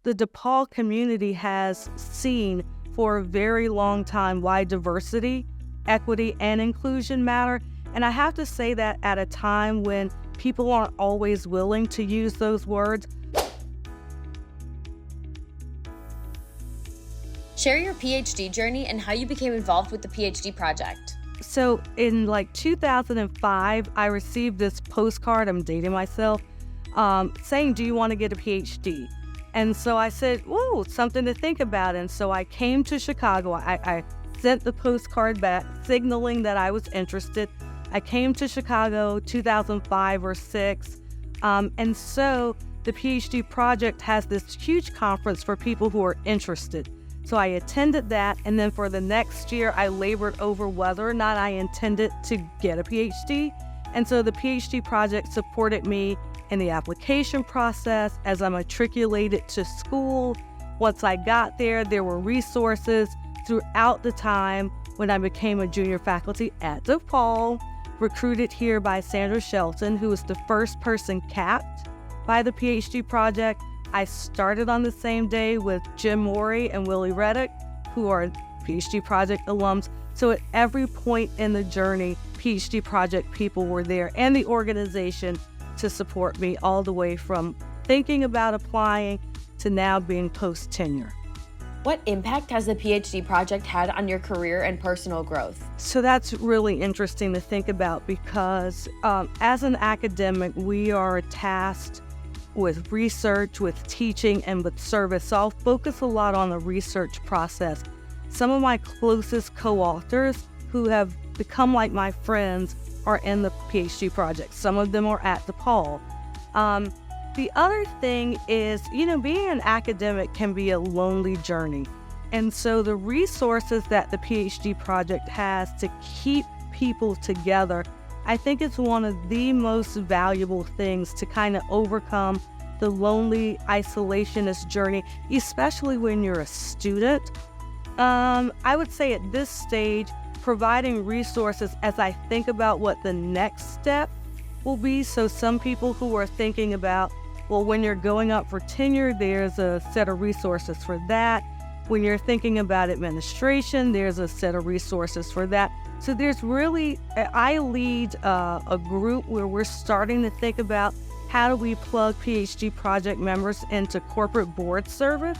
the DePaul community has seen for a very long time why diversity, equity, and inclusion matter. And I have to say that at a time when people aren't always willing to use those words. Share your PhD journey and how you became involved with the PhD project. So in 2005, I received this postcard, I'm dating myself, saying, do you want to get a PhD? And so I said, whoa, something to think about. And so I came to Chicago. I sent the postcard back, signaling that I was interested. I came to Chicago 2005 or 6. And so the PhD project has this huge conference for people who are interested. So I attended that, and then for the next year, I labored over whether or not I intended to get a PhD. And so the PhD project supported me in the application process as I matriculated to school. Once I got there, there were resources throughout the time when I became a junior faculty at DePaul, recruited here by Sandra Shelton, who was the first person capped by the PhD project. I started on the same day with Jim Morey and Willie Reddick, who are PhD project alums. So at every point in the journey, PhD project people were there, and the organization to support me all the way from thinking about applying to now being post-tenure. What impact has the PhD project had on your career and personal growth? So that's really interesting to think about because as an academic, we are tasked with research, with teaching, and with service. So I'll focus a lot on the research process. Some of my closest co-authors who have become like my friends are in the PhD project. Some of them are at DePaul. The other thing is, being an academic can be a lonely journey. And so the resources that the PhD project has to keep people together, I think it's one of the most valuable things to kind of overcome the lonely, isolationist journey, especially when you're a student. I would say at this stage, providing resources as I think about what the next step will be. So some people who are thinking about, well, when you're going up for tenure, there's a set of resources for that. When you're thinking about administration, there's a set of resources for that. So there's really, I lead a group where we're starting to think about how do we plug PhD project members into corporate board service.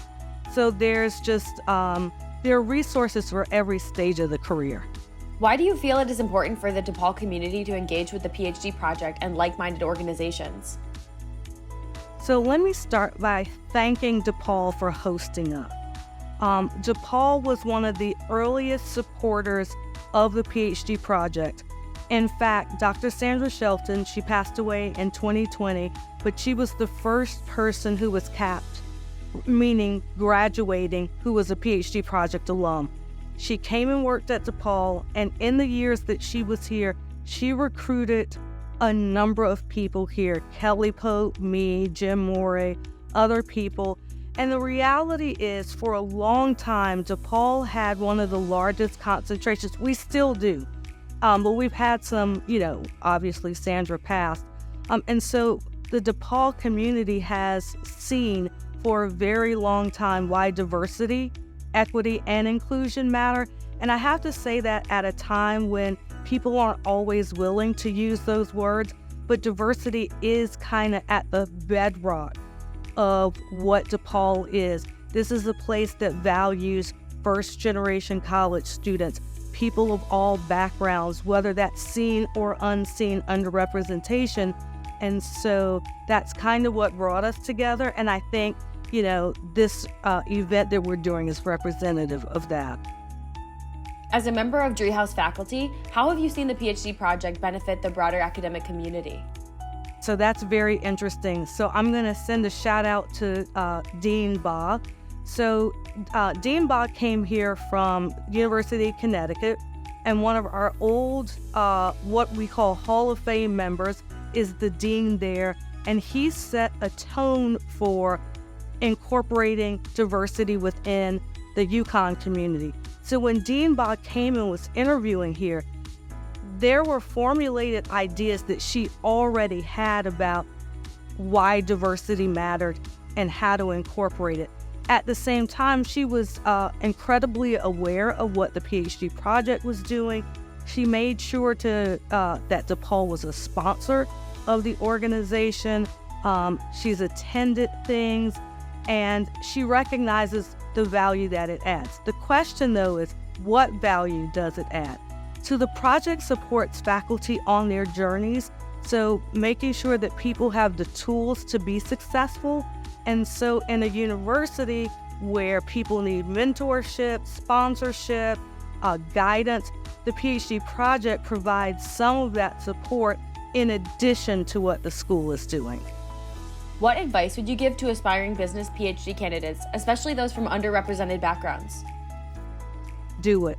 So there's just, there are resources for every stage of the career. Why do you feel it is important for the DePaul community to engage with the PhD project and like-minded organizations? So let me start by thanking DePaul for hosting us. DePaul was one of the earliest supporters of the PhD project. In fact, Dr. Sandra Shelton, she passed away in 2020, but she was the first person who was capped, meaning graduating, who was a PhD project alum. She came and worked at DePaul, and in the years that she was here, she recruited a number of people here, Kelly Pope, me, Jim Morey, other people. And the reality is, for a long time, DePaul had one of the largest concentrations. We still do. But we've had some, obviously Sandra passed. And so the DePaul community has seen for a very long time why diversity, equity, and inclusion matter. And I have to say that at a time when people aren't always willing to use those words, but diversity is kind of at the bedrock of what DePaul is. This is a place that values first-generation college students, people of all backgrounds, whether that's seen or unseen underrepresentation. And so that's kind of what brought us together. And I think, this event that we're doing is representative of that. As a member of Driehaus faculty, how have you seen the PhD project benefit the broader academic community? So that's very interesting. So I'm going to send a shout out to Dean Baugh. So Dean Baugh came here from University of Connecticut, and one of our old, what we call Hall of Fame members is the dean there, and he set a tone for incorporating diversity within the UConn community. So when Dean Baugh came and was interviewing here, there were formulated ideas that she already had about why diversity mattered and how to incorporate it. At the same time, she was incredibly aware of what the PhD project was doing. She made sure that DePaul was a sponsor of the organization. She's attended things, and she recognizes the value that it adds. The question, though, is what value does it add? So the project supports faculty on their journeys, so making sure that people have the tools to be successful. And so in a university where people need mentorship, sponsorship, guidance, the PhD project provides some of that support in addition to what the school is doing. What advice would you give to aspiring business PhD candidates, especially those from underrepresented backgrounds? Do it.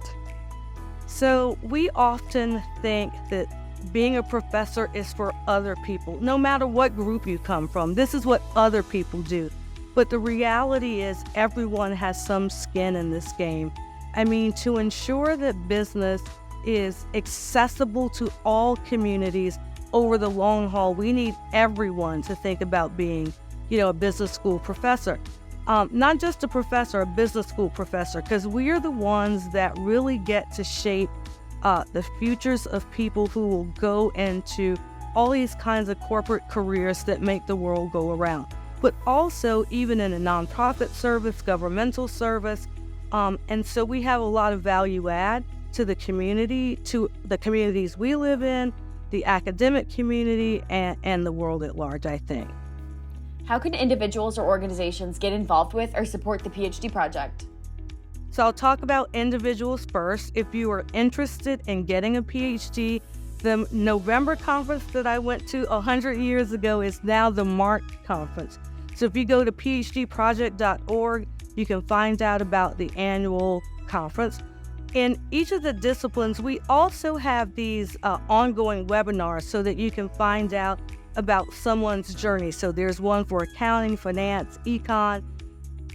So we often think that being a professor is for other people, no matter what group you come from. This is what other people do. But the reality is everyone has some skin in this game. I mean, to ensure that business is accessible to all communities over the long haul, we need everyone to think about being, a business school professor. Not just a professor, a business school professor, because we are the ones that really get to shape the futures of people who will go into all these kinds of corporate careers that make the world go around. But also even in a nonprofit service, governmental service. And so we have a lot of value add to the community, to the communities we live in, the academic community, and the world at large, I think. How can individuals or organizations get involved with or support the PhD project? So I'll talk about individuals first. If you are interested in getting a PhD, the November conference that I went to 100 years ago is now the March conference. So if you go to phdproject.org, you can find out about the annual conference. In each of the disciplines, we also have these ongoing webinars so that you can find out about someone's journey. So there's one for accounting, finance, econ.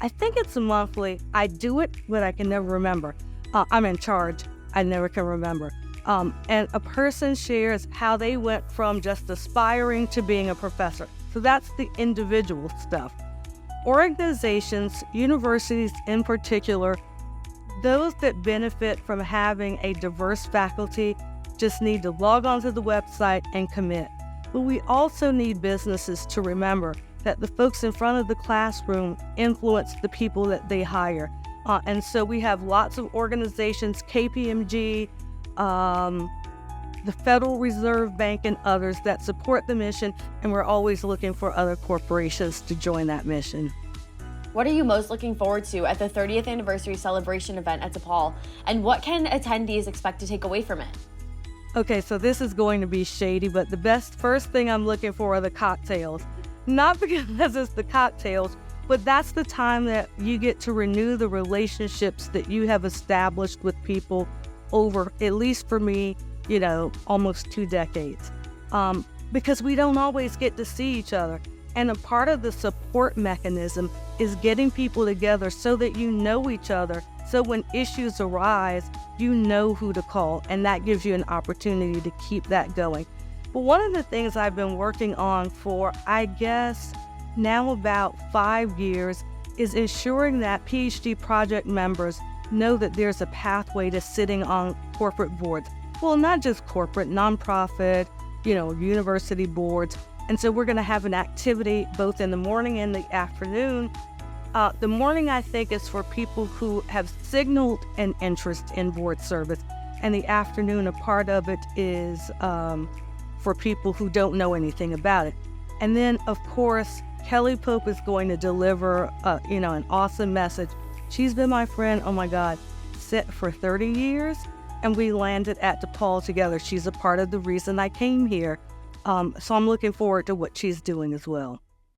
I think it's monthly. I do it, but I can never remember. I'm in charge. I never can remember. And a person shares how they went from just aspiring to being a professor. So that's the individual stuff. Organizations, universities in particular, those that benefit from having a diverse faculty just need to log onto the website and commit. But we also need businesses to remember that the folks in front of the classroom influence the people that they hire. And so we have lots of organizations, KPMG, the Federal Reserve Bank, and others that support the mission, and we're always looking for other corporations to join that mission. What are you most looking forward to at the 30th anniversary celebration event at DePaul, and what can attendees expect to take away from it? Okay, so this is going to be shady, but the first thing I'm looking for are the cocktails. Not because it's the cocktails, but that's the time that you get to renew the relationships that you have established with people over, at least for me, almost 2 decades. Because we don't always get to see each other. And a part of the support mechanism is getting people together so that you know each other. So when issues arise, you know who to call, and that gives you an opportunity to keep that going. But one of the things I've been working on for, I guess, now about 5 years is ensuring that PhD project members know that there's a pathway to sitting on corporate boards. Well, not just corporate, nonprofit, university boards. And so we're going to have an activity both in the morning and the afternoon. The morning, I think, is for people who have signaled an interest in board service. And the afternoon, a part of it is for people who don't know anything about it. And then, of course, Kelly Pope is going to deliver, an awesome message. She's been my friend, oh my God, for 30 years. And we landed at DePaul together. She's a part of the reason I came here. So I'm looking forward to what she's doing as well.